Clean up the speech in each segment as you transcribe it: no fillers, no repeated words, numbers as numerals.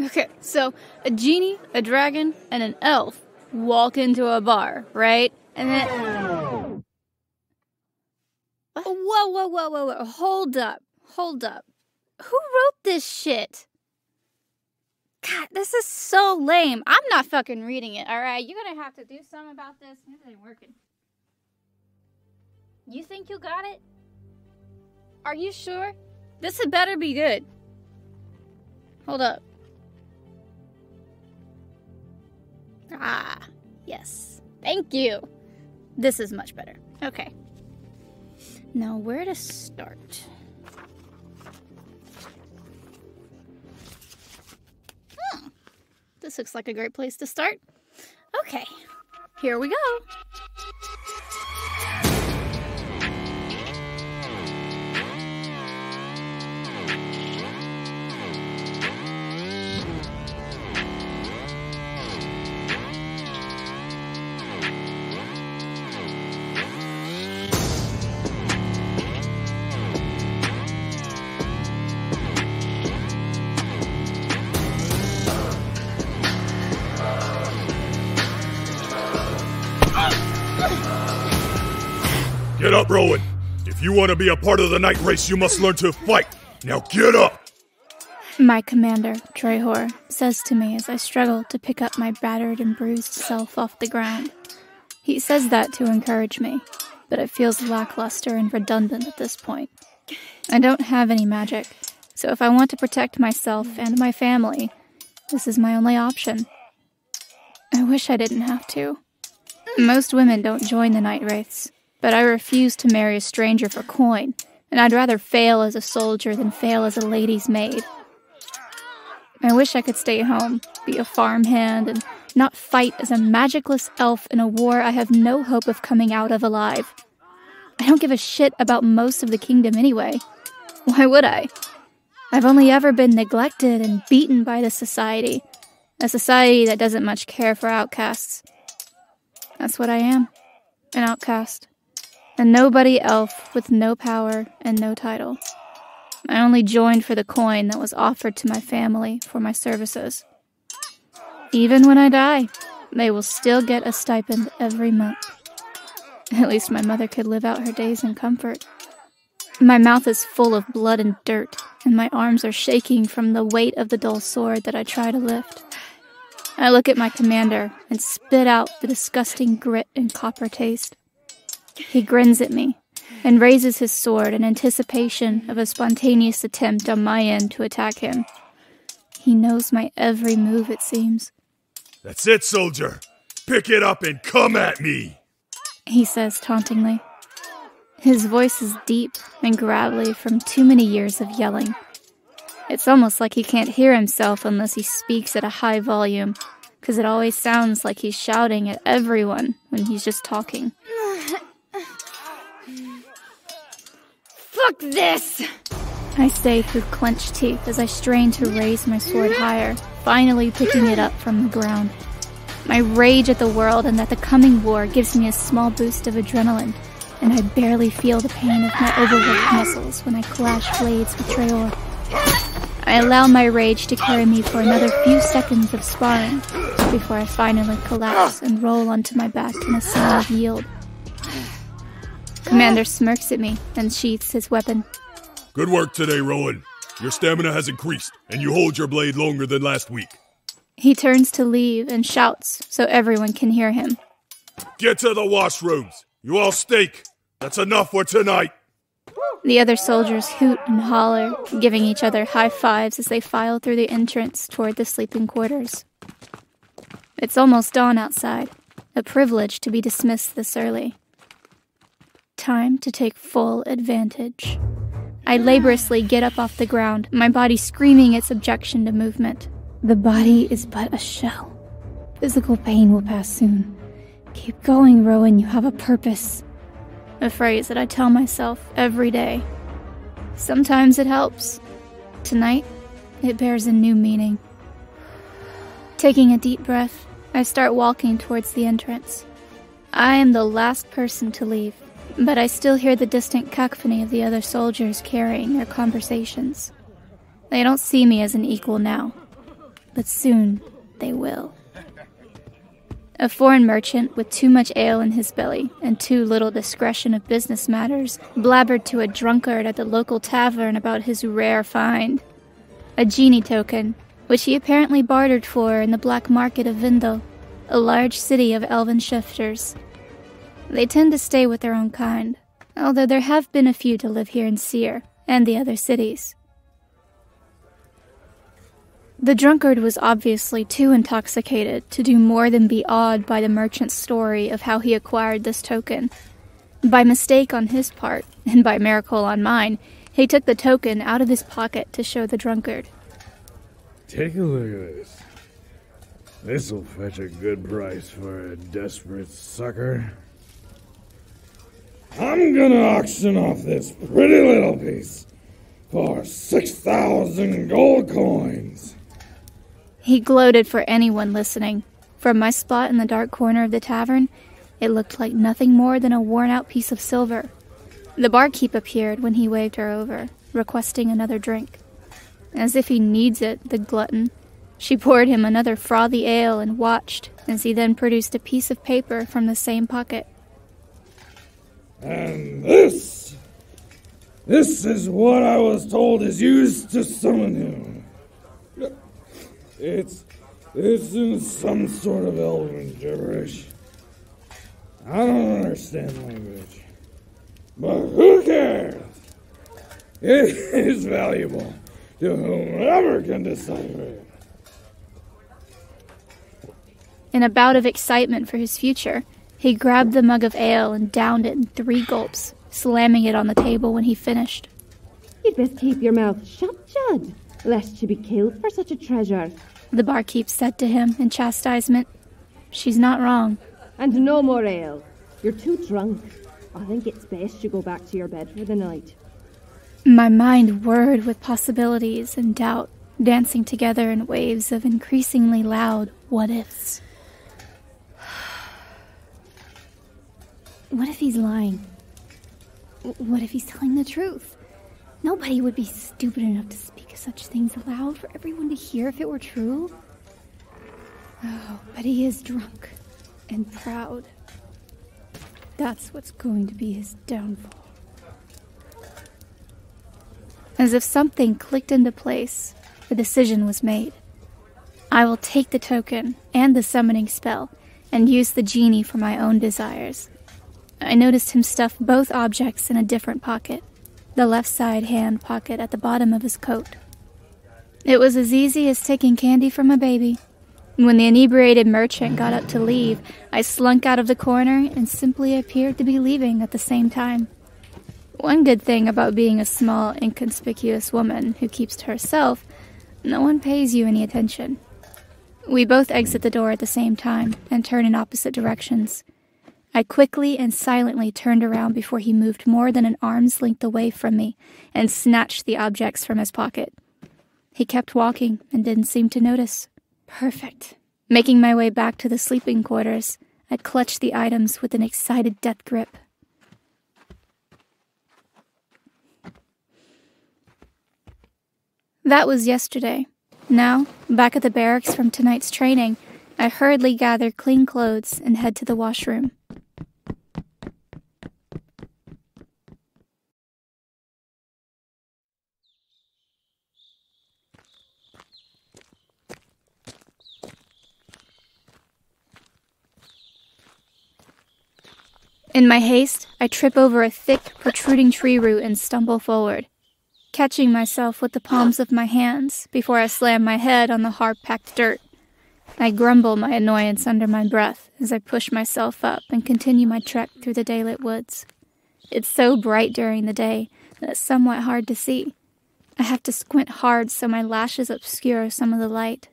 Okay, so a genie, a dragon, and an elf walk into a bar, right? And then... Whoa. Hold up. Who wrote this shit? God, this is so lame. I'm not fucking reading it, alright? You're gonna have to do something about this. This ain't working. You think you got it? Are you sure? This had better be good. Hold up. Ah, yes. Thank you. This is much better. Okay. Now, where to start? This looks like a great place to start. Okay, here we go. Get up, Rowan. If you want to be a part of the night race, you must learn to fight. Now get up! My commander, Trehor, says to me as I struggle to pick up my battered and bruised self off the ground. He says that to encourage me, but it feels lackluster and redundant at this point. I don't have any magic, so if I want to protect myself and my family, this is my only option. I wish I didn't have to. Most women don't join the night wraiths, but I refuse to marry a stranger for coin, and I'd rather fail as a soldier than fail as a lady's maid. I wish I could stay home, be a farmhand, and not fight as a magicless elf in a war I have no hope of coming out of alive. I don't give a shit about most of the kingdom anyway. Why would I? I've only ever been neglected and beaten by this society, a society that doesn't much care for outcasts. That's what I am, an outcast. A nobody elf with no power and no title. I only joined for the coin that was offered to my family for my services. Even when I die, they will still get a stipend every month. At least my mother could live out her days in comfort. My mouth is full of blood and dirt, and my arms are shaking from the weight of the dull sword that I try to lift. I look at my commander and spit out the disgusting grit and copper taste. He grins at me and raises his sword in anticipation of a spontaneous attempt on my end to attack him. He knows my every move, it seems. That's it, soldier. Pick it up and come at me, he says tauntingly. His voice is deep and gravelly from too many years of yelling. It's almost like he can't hear himself unless he speaks at a high volume, because it always sounds like he's shouting at everyone when he's just talking. Fuck this! I say through clenched teeth as I strain to raise my sword higher, finally picking it up from the ground. My rage at the world and at the coming war gives me a small boost of adrenaline, and I barely feel the pain of my overworked muscles when I clash blades with Trehor. I allow my rage to carry me for another few seconds of sparring before I finally collapse and roll onto my back in a sign of yield. Commander smirks at me and sheaths his weapon. Good work today, Rowan. Your stamina has increased, and you hold your blade longer than last week. He turns to leave and shouts so everyone can hear him. Get to the washrooms. You all stink. That's enough for tonight. The other soldiers hoot and holler, giving each other high fives as they file through the entrance toward the sleeping quarters. It's almost dawn outside, a privilege to be dismissed this early. Time to take full advantage. I laboriously get up off the ground, my body screaming its objection to movement. The body is but a shell. Physical pain will pass soon. Keep going, Rowan, you have a purpose. A phrase that I tell myself every day. Sometimes it helps. Tonight, it bears a new meaning. Taking a deep breath, I start walking towards the entrance. I am the last person to leave, but I still hear the distant cacophony of the other soldiers carrying their conversations. They don't see me as an equal now. but soon they will. A foreign merchant with too much ale in his belly and too little discretion of business matters blabbered to a drunkard at the local tavern about his rare find. A genie token, which he apparently bartered for in the black market of Vindel, a large city of elven shifters. They tend to stay with their own kind, although there have been a few to live here in Seer and the other cities. The drunkard was obviously too intoxicated to do more than be awed by the merchant's story of how he acquired this token. By mistake on his part, and by miracle on mine, he took the token out of his pocket to show the drunkard. Take a look at this. This'll fetch a good price for a desperate sucker. I'm gonna auction off this pretty little piece for 6,000 gold coins. He gloated for anyone listening. From my spot in the dark corner of the tavern, it looked like nothing more than a worn-out piece of silver. The barkeep appeared when he waved her over, requesting another drink. As if he needs it, the glutton. She poured him another frothy ale and watched as he then produced a piece of paper from the same pocket. And this is what I was told is used to summon him. It's in some sort of elven gibberish. I don't understand language. But who cares? It is valuable to whomever can decipher it. In a bout of excitement for his future, he grabbed the mug of ale and downed it in 3 gulps, slamming it on the table when he finished. You'd best keep your mouth shut, Judd, lest you be killed for such a treasure, the barkeep said to him in chastisement. She's not wrong. And no more ale. You're too drunk. I think it's best you go back to your bed for the night. My mind whirred with possibilities and doubt, dancing together in waves of increasingly loud what-ifs. What if he's lying? What if he's telling the truth? Nobody would be stupid enough to speak of such things aloud for everyone to hear if it were true. Oh, but he is drunk and proud. That's what's going to be his downfall. As if something clicked into place, the decision was made. I will take the token and the summoning spell and use the genie for my own desires. I noticed him stuff both objects in a different pocket, the left side hand pocket at the bottom of his coat. It was as easy as taking candy from a baby. When the inebriated merchant got up to leave, I slunk out of the corner and simply appeared to be leaving at the same time. One good thing about being a small, inconspicuous woman who keeps to herself, no one pays you any attention. We both exit the door at the same time and turn in opposite directions. I quickly and silently turned around before he moved more than an arm's length away from me and snatched the objects from his pocket. He kept walking and didn't seem to notice. Perfect. Making my way back to the sleeping quarters, I clutched the items with an excited death grip. That was yesterday. Now, back at the barracks from tonight's training, I hurriedly gather clean clothes and head to the washroom. In my haste, I trip over a thick, protruding tree root and stumble forward, catching myself with the palms of my hands before I slam my head on the hard-packed dirt. I grumble my annoyance under my breath as I push myself up and continue my trek through the daylit woods. It's so bright during the day that it's somewhat hard to see. I have to squint hard so my lashes obscure some of the light.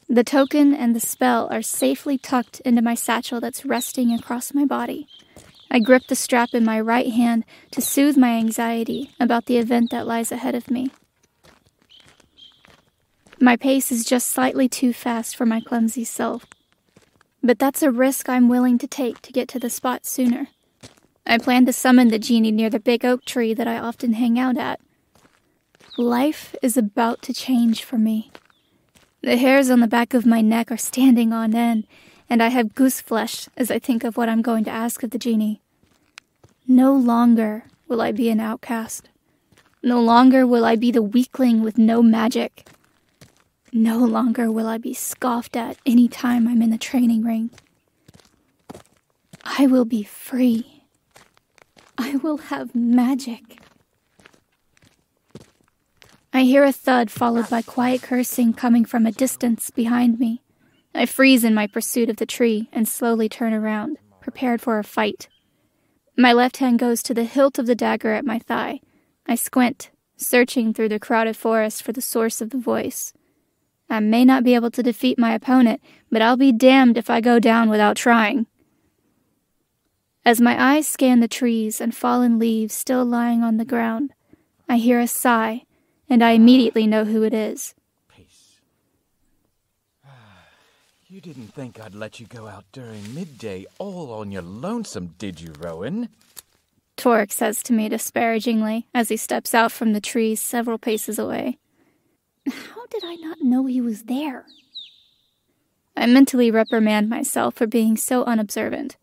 The token and the spell are safely tucked into my satchel that's resting across my body. I grip the strap in my right hand to soothe my anxiety about the event that lies ahead of me. My pace is just slightly too fast for my clumsy self, but that's a risk I'm willing to take to get to the spot sooner. I plan to summon the genie near the big oak tree that I often hang out at. Life is about to change for me. The hairs on the back of my neck are standing on end, and I have goose flesh as I think of what I'm going to ask of the genie. No longer will I be an outcast. No longer will I be the weakling with no magic. No longer will I be scoffed at any time I'm in the training ring. I will be free. I will have magic. I hear a thud followed by quiet cursing coming from a distance behind me. I freeze in my pursuit of the tree and slowly turn around, prepared for a fight. My left hand goes to the hilt of the dagger at my thigh. I squint, searching through the crowded forest for the source of the voice. I may not be able to defeat my opponent, but I'll be damned if I go down without trying. As my eyes scan the trees and fallen leaves still lying on the ground, I hear a sigh, and I immediately know who it is. Peace. You didn't think I'd let you go out during midday all on your lonesome, did you, Rowan? Torek says to me disparagingly as he steps out from the trees several paces away. How did I not know he was there? I mentally reprimand myself for being so unobservant.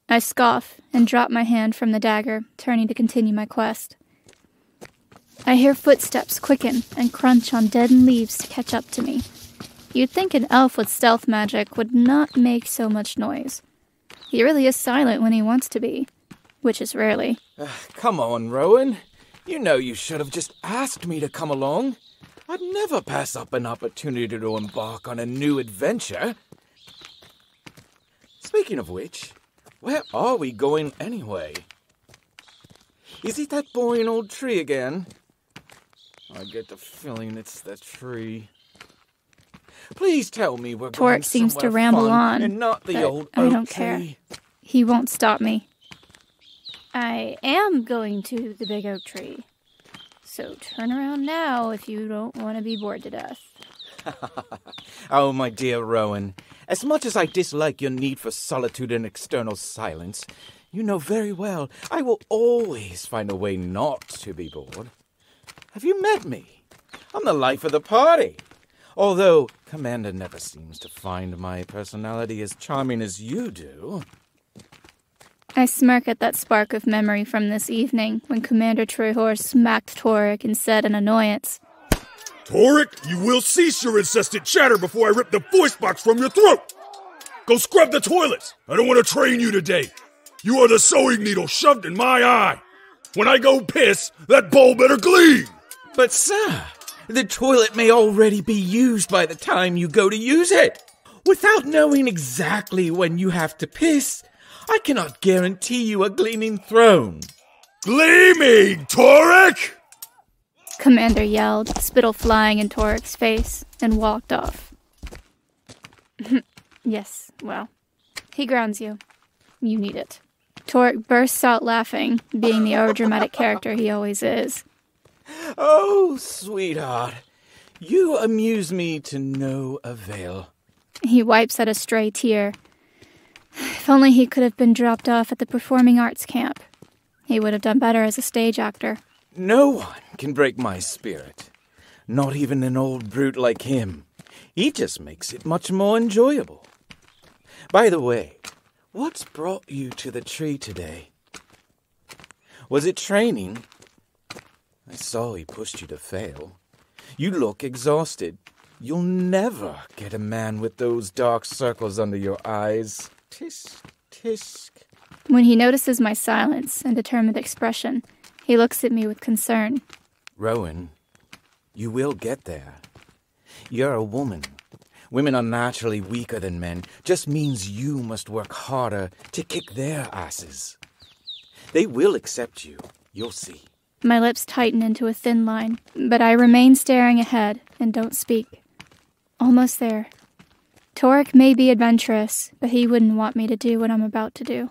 I scoff and drop my hand from the dagger, turning to continue my quest. I hear footsteps quicken and crunch on deadened leaves to catch up to me. You'd think an elf with stealth magic would not make so much noise. He really is silent when he wants to be, which is rarely. Come on, Rowan. You know you should have just asked me to come along. I'd never pass up an opportunity to embark on a new adventure. Speaking of which, where are we going anyway? Is it that boring old tree again? I get the feeling it's the tree. Please tell me we're going Torek seems to somewhere ramble fun on, and not the but old I oak don't tree. care. He won't stop me. I am going to the big oak tree. So turn around now if you don't want to be bored to death. Oh, my dear Rowan, as much as I dislike your need for solitude and external silence, you know very well I will always find a way not to be bored. Have you met me? I'm the life of the party. Although Commander never seems to find my personality as charming as you do. I smirk at that spark of memory from this evening when Commander Trehor smacked Torek and said in annoyance, Torek, you will cease your incessant chatter before I rip the voice box from your throat! Go scrub the toilets! I don't want to train you today. You are the sewing needle shoved in my eye. When I go piss, that bowl better gleam! But sir, the toilet may already be used by the time you go to use it. Without knowing exactly when you have to piss, I cannot guarantee you a gleaming throne. Gleaming, Torek! Commander yelled, spittle flying in Torek's face, and walked off. Yes, well, he grounds you. You need it. Torek bursts out laughing, being the overdramatic character he always is. Oh, sweetheart, you amuse me to no avail. He wipes at a stray tear. If only he could have been dropped off at the performing arts camp. He would have done better as a stage actor. No one can break my spirit. Not even an old brute like him. He just makes it much more enjoyable. By the way, what's brought you to the tree today? Was it training? I saw he pushed you to fail. You look exhausted. You'll never get a man with those dark circles under your eyes. Tisk, tisk. When he notices my silence and determined expression, he looks at me with concern. Rowan, you will get there. You're a woman. Women are naturally weaker than men. Just means you must work harder to kick their asses. They will accept you. You'll see. My lips tighten into a thin line, but I remain staring ahead and don't speak. Almost there. Torek may be adventurous, but he wouldn't want me to do what I'm about to do.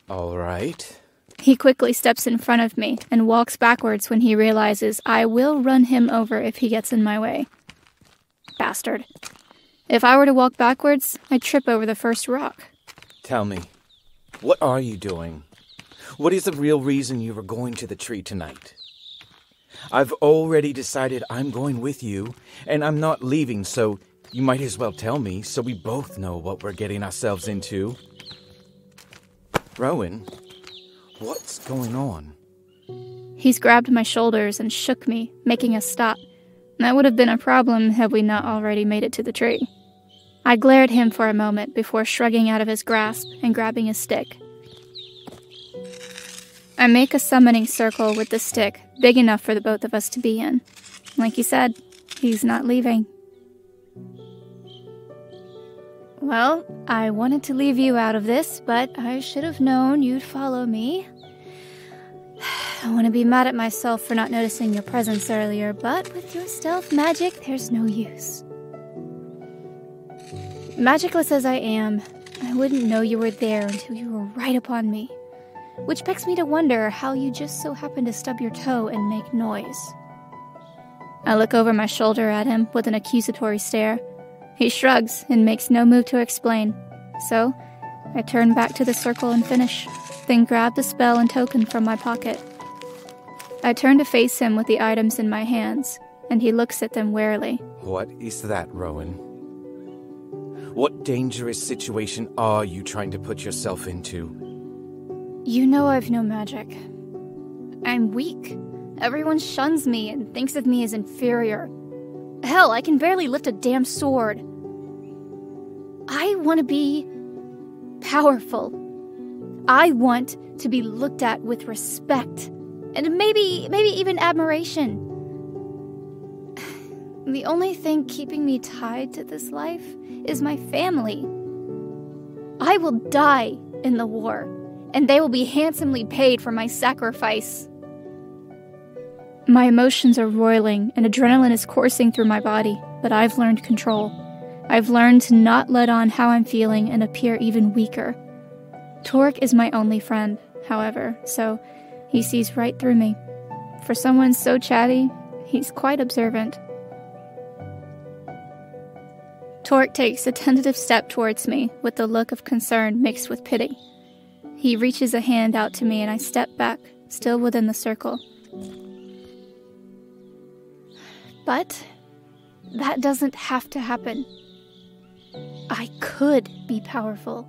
All right. He quickly steps in front of me and walks backwards when he realizes I will run him over if he gets in my way. Bastard. If I were to walk backwards, I'd trip over the first rock. Tell me, what are you doing? What is the real reason you were going to the tree tonight? I've already decided I'm going with you, and I'm not leaving, so You might as well tell me so we both know what we're getting ourselves into. Rowan, what's going on? He's grabbed my shoulders and shook me, making us stop. That would have been a problem had we not already made it to the tree. I glared at him for a moment before shrugging out of his grasp and grabbing his stick. I make a summoning circle with the stick, big enough for the both of us to be in. Like he said, he's not leaving. Well, I wanted to leave you out of this, but I should have known you'd follow me. I want to be mad at myself for not noticing your presence earlier, but with your stealth magic, there's no use. Magicless as I am, I wouldn't know you were there until you were right upon me. Which begs me to wonder how you just so happened to stub your toe and make noise. I look over my shoulder at him with an accusatory stare. He shrugs and makes no move to explain. So, I turn back to the circle and finish, then grab the spell and token from my pocket. I turn to face him with the items in my hands, and he looks at them warily. What is that, Rowan? What dangerous situation are you trying to put yourself into? You know I've no magic. I'm weak. Everyone shuns me and thinks of me as inferior. Hell, I can barely lift a damn sword. I want to be powerful. I want to be looked at with respect, and maybe even admiration. The only thing keeping me tied to this life is my family. I will die in the war, and they will be handsomely paid for my sacrifice. My emotions are roiling, and adrenaline is coursing through my body, but I've learned control. I've learned to not let on how I'm feeling and appear even weaker. Torek is my only friend, however, so he sees right through me. For someone so chatty, he's quite observant. Torek takes a tentative step towards me with a look of concern mixed with pity. He reaches a hand out to me and I step back, still within the circle. But that doesn't have to happen. I could be powerful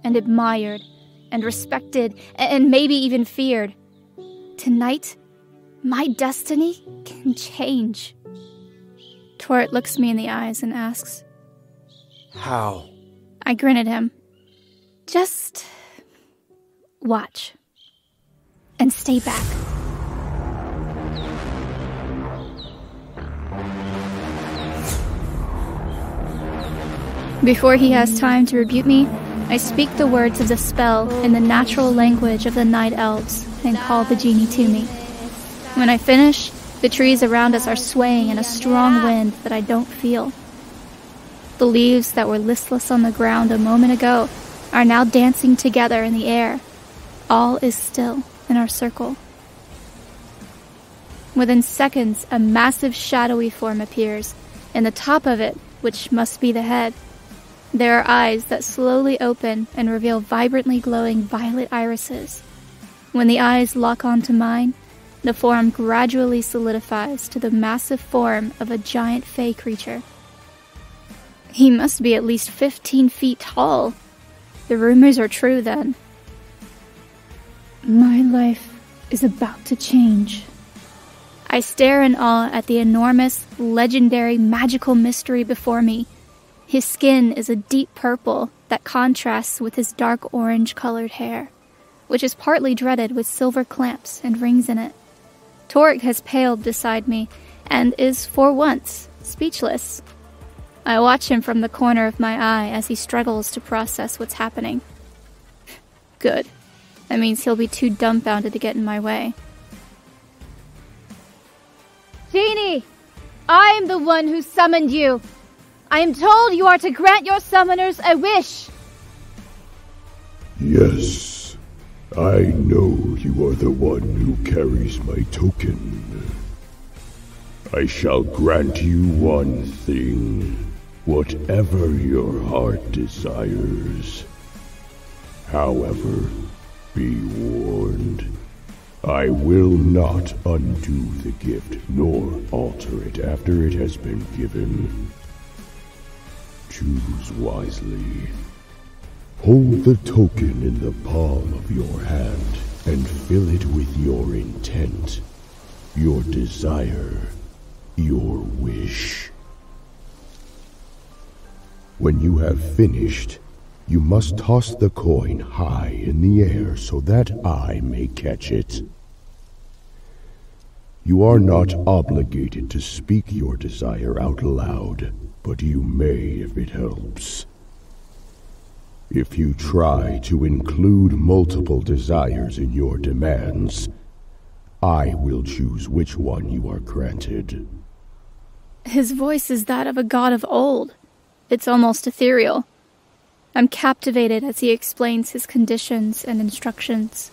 and admired and respected and maybe even feared. Tonight, my destiny can change. Torek looks me in the eyes and asks, How? I grin at him. Just watch. And stay back. Before he has time to rebuke me, I speak the words of the spell in the natural language of the night elves and call the genie to me. When I finish, the trees around us are swaying in a strong wind that I don't feel. The leaves that were listless on the ground a moment ago are now dancing together in the air. All is still in our circle. Within seconds, a massive shadowy form appears, and the top of it, which must be the head. There are eyes that slowly open and reveal vibrantly glowing violet irises. When the eyes lock onto mine, the form gradually solidifies to the massive form of a giant fey creature. He must be at least 15 feet tall. The rumors are true, then. My life is about to change. I stare in awe at the enormous, legendary, magical mystery before me. His skin is a deep purple that contrasts with his dark orange-colored hair, which is partly dreaded with silver clamps and rings in it. Torek has paled beside me and is, for once, speechless. I watch him from the corner of my eye as he struggles to process what's happening. Good. That means he'll be too dumbfounded to get in my way. Genie! I am the one who summoned you! I am told you are to grant your summoners a wish! Yes, I know you are the one who carries my token. I shall grant you one thing, whatever your heart desires. However, be warned, I will not undo the gift nor alter it after it has been given. choose wisely. Hold the token in the palm of your hand and fill it with your intent, your desire, your wish. When you have finished, you must toss the coin high in the air so that I may catch it. You are not obligated to speak your desire out loud, but you may if it helps. If you try to include multiple desires in your demands, I will choose which one you are granted. His voice is that of a god of old. It's almost ethereal. I'm captivated as he explains his conditions and instructions.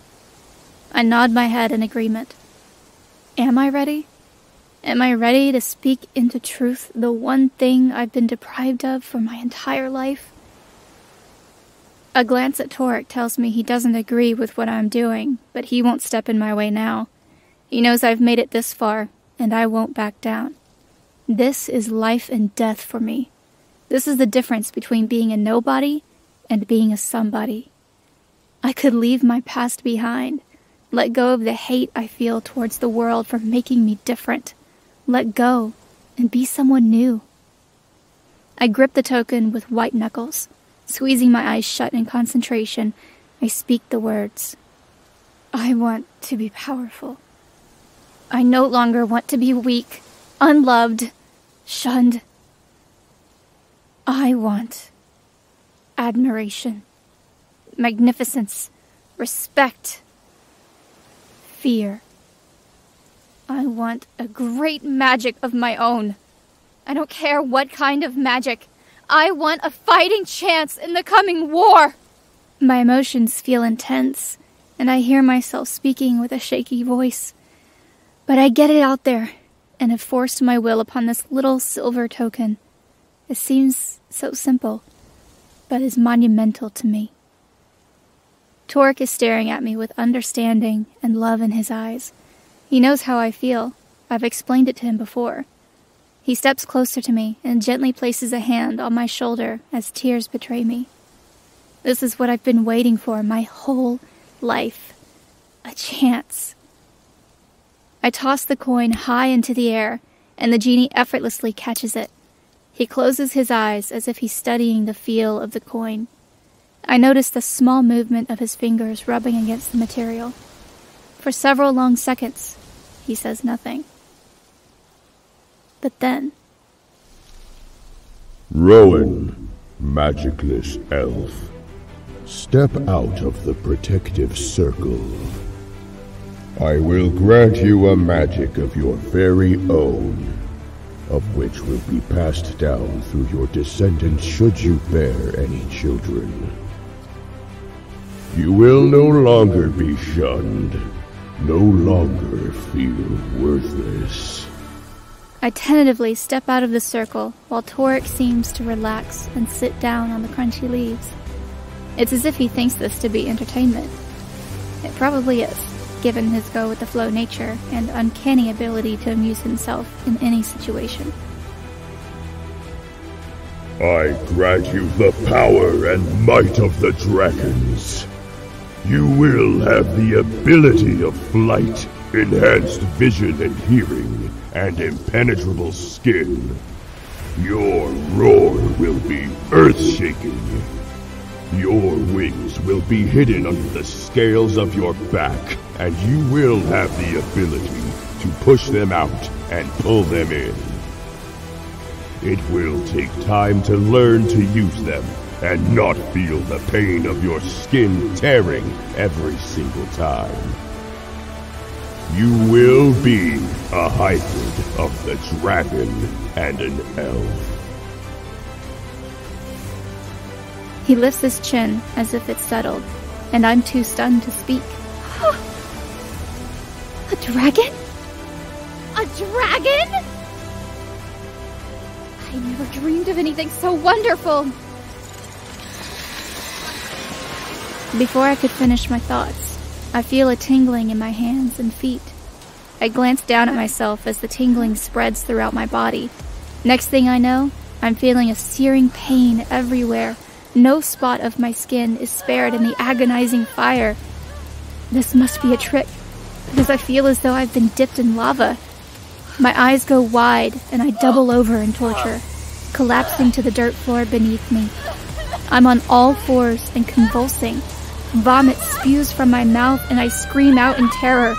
I nod my head in agreement. Am I ready? Am I ready to speak into truth the one thing I've been deprived of for my entire life? A glance at Torek tells me he doesn't agree with what I'm doing, but he won't step in my way now. He knows I've made it this far, and I won't back down. This is life and death for me. This is the difference between being a nobody and being a somebody. I could leave my past behind, let go of the hate I feel towards the world for making me different, let go and be someone new. I grip the token with white knuckles. Squeezing my eyes shut in concentration, I speak the words. I want to be powerful. I no longer want to be weak, unloved, shunned. I want admiration, magnificence, respect, fear. I want a great magic of my own. I don't care what kind of magic. I want a fighting chance in the coming war. My emotions feel intense, and I hear myself speaking with a shaky voice. But I get it out there, and have forced my will upon this little silver token. It seems so simple, but is monumental to me. Torek is staring at me with understanding and love in his eyes. He knows how I feel. I've explained it to him before. He steps closer to me and gently places a hand on my shoulder as tears betray me. This is what I've been waiting for my whole life. A chance. I toss the coin high into the air, and the genie effortlessly catches it. He closes his eyes as if he's studying the feel of the coin. I notice the small movement of his fingers rubbing against the material. For several long seconds, he says nothing. But then... Rowan, magicless elf, step out of the protective circle. I will grant you a magic of your very own, of which will be passed down through your descendants should you bear any children. You will no longer be shunned, no longer feel worthless. I tentatively step out of the circle, while Torek seems to relax and sit down on the crunchy leaves. It's as if he thinks this to be entertainment. It probably is, given his go-with-the-flow nature and uncanny ability to amuse himself in any situation. I grant you the power and might of the dragons. You will have the ability of flight, enhanced vision and hearing, and impenetrable skin. Your roar will be earth-shaking. Your wings will be hidden under the scales of your back, and you will have the ability to push them out and pull them in. It will take time to learn to use them, and not feel the pain of your skin tearing every single time. You will be a hybrid of the dragon and an elf. He lifts his chin as if it's settled, and I'm too stunned to speak. A dragon? A dragon? I never dreamed of anything so wonderful. Before I could finish my thoughts, I feel a tingling in my hands and feet. I glance down at myself as the tingling spreads throughout my body. Next thing I know, I'm feeling a searing pain everywhere. No spot of my skin is spared in the agonizing fire. This must be a trick, because I feel as though I've been dipped in lava. My eyes go wide, and I double over in torture, collapsing to the dirt floor beneath me. I'm on all fours and convulsing. Vomit spews from my mouth, and I scream out in terror.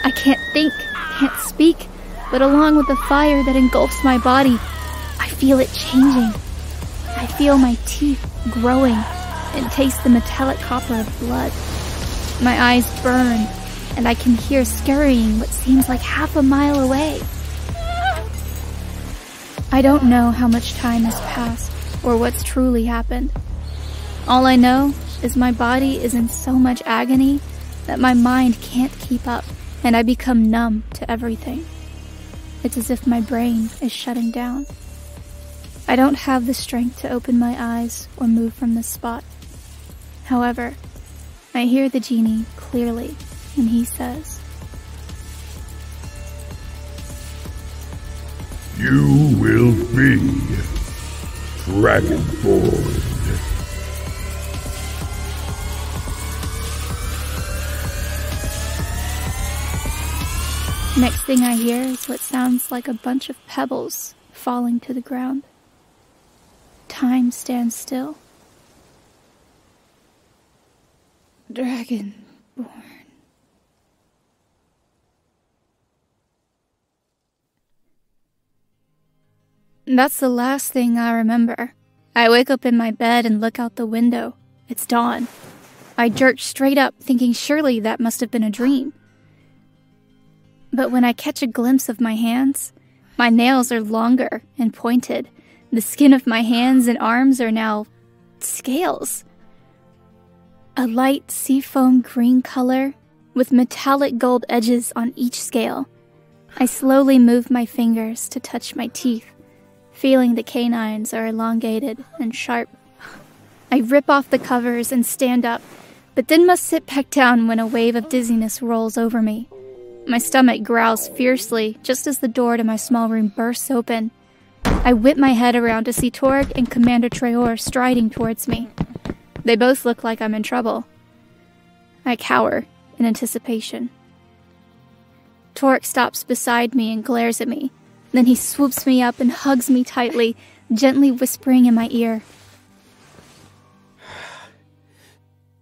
I can't think, can't speak, but along with the fire that engulfs my body, I feel it changing. I feel my teeth growing and taste the metallic copper of blood. My eyes burn, and I can hear scurrying what seems like half a mile away. I don't know how much time has passed or what's truly happened. All I know is my body is in so much agony that my mind can't keep up, and I become numb to everything. It's as if my brain is shutting down. I don't have the strength to open my eyes or move from this spot. However, I hear the genie clearly when he says, "You will be Dragonborn." Next thing I hear is what sounds like a bunch of pebbles falling to the ground. Time stands still. Dragonborn. That's the last thing I remember. I wake up in my bed and look out the window. It's dawn. I jerk straight up, thinking surely that must have been a dream. But when I catch a glimpse of my hands, my nails are longer and pointed. The skin of my hands and arms are now scales. A light seafoam green color with metallic gold edges on each scale. I slowly move my fingers to touch my teeth, feeling the canines are elongated and sharp. I rip off the covers and stand up, but then must sit back down when a wave of dizziness rolls over me. My stomach growls fiercely just as the door to my small room bursts open. I whip my head around to see Torek and Commander Traor striding towards me. They both look like I'm in trouble. I cower in anticipation. Torek stops beside me and glares at me. Then he swoops me up and hugs me tightly, gently whispering in my ear.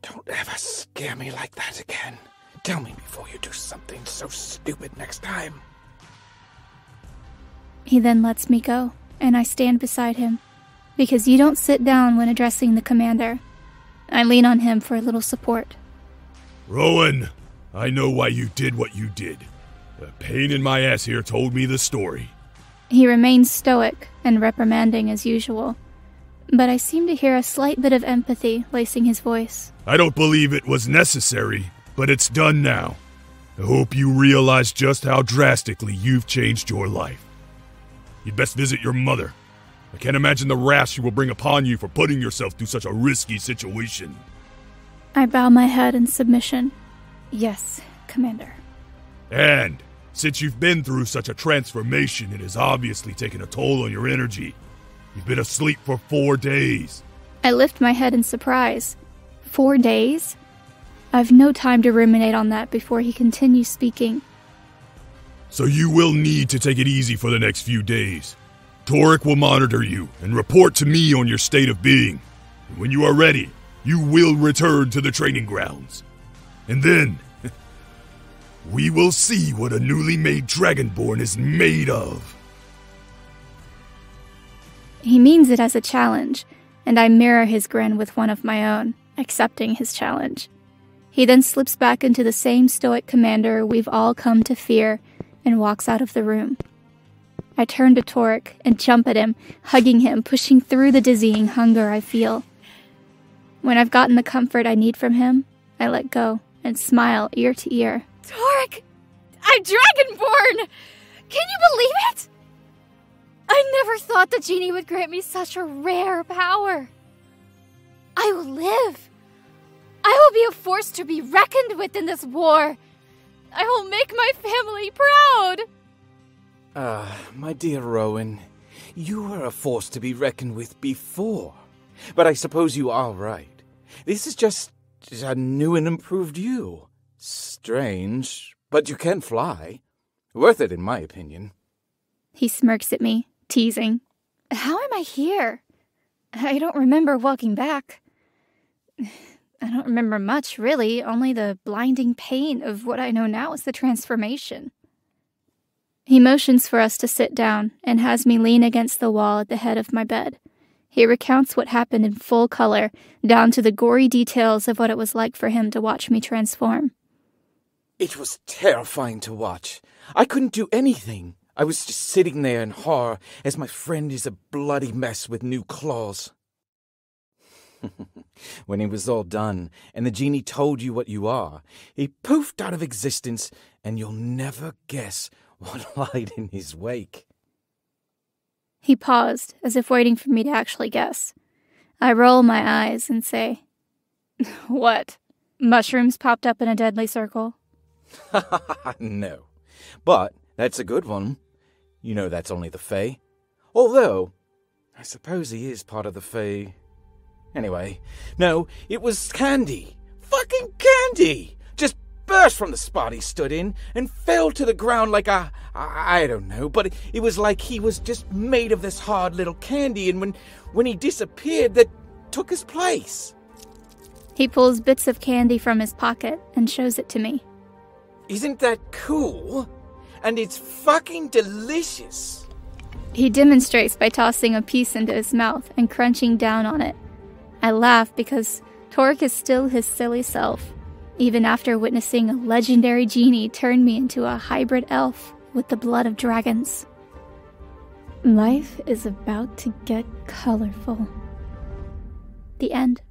Don't ever scare me like that again. Tell me before you do something so stupid next time. He then lets me go, and I stand beside him, because you don't sit down when addressing the commander. I lean on him for a little support. Rowan, I know why you did what you did. The pain in my ass here told me the story. He remains stoic and reprimanding as usual, but I seem to hear a slight bit of empathy lacing his voice. I don't believe it was necessary, but it's done now. I hope you realize just how drastically you've changed your life. You'd best visit your mother. I can't imagine the wrath she will bring upon you for putting yourself through such a risky situation. I bow my head in submission. Yes, Commander. And since you've been through such a transformation, it has obviously taken a toll on your energy. You've been asleep for 4 days. I lift my head in surprise. 4 days? I've no time to ruminate on that before he continues speaking. So you will need to take it easy for the next few days. Torek will monitor you and report to me on your state of being. And when you are ready, you will return to the training grounds. And then, we will see what a newly made Dragonborn is made of. He means it as a challenge, and I mirror his grin with one of my own, accepting his challenge. He then slips back into the same stoic commander we've all come to fear and walks out of the room. I turn to Torek and jump at him, hugging him, pushing through the dizzying hunger I feel. When I've gotten the comfort I need from him, I let go and smile ear to ear. Torek! I'm Dragonborn! Can you believe it? I never thought the genie would grant me such a rare power. I will live. I will be a force to be reckoned with in this war. I will make my family proud. My dear Rowan, You were a force to be reckoned with before. But I suppose you are right. This is just a new and improved you. Strange, but you can fly. Worth it, in my opinion. He smirks at me, teasing. How am I here? I don't remember walking back. I don't remember much, really, only the blinding pain of what I know now is the transformation. He motions for us to sit down and has me lean against the wall at the head of my bed. He recounts what happened in full color, down to the gory details of what it was like for him to watch me transform. It was terrifying to watch. I couldn't do anything. I was just sitting there in horror as my friend is a bloody mess with new claws. When it was all done, and the genie told you what you are, he poofed out of existence, and you'll never guess what lied in his wake. He paused, as if waiting for me to actually guess. I roll my eyes and say, What? Mushrooms popped up in a deadly circle? No. But that's a good one. You know that's only the Fae. Although, I suppose he is part of the Fae. Anyway, no, it was candy. Fucking candy! Just burst from the spot he stood in and fell to the ground like I don't know, but it was like he was just made of this hard little candy, and when he disappeared, that took his place. He pulls bits of candy from his pocket and shows it to me. Isn't that cool? And it's fucking delicious. He demonstrates by tossing a piece into his mouth and crunching down on it. I laugh because Torque is still his silly self, even after witnessing a legendary genie turn me into a hybrid elf with the blood of dragons. Life is about to get colorful. The end.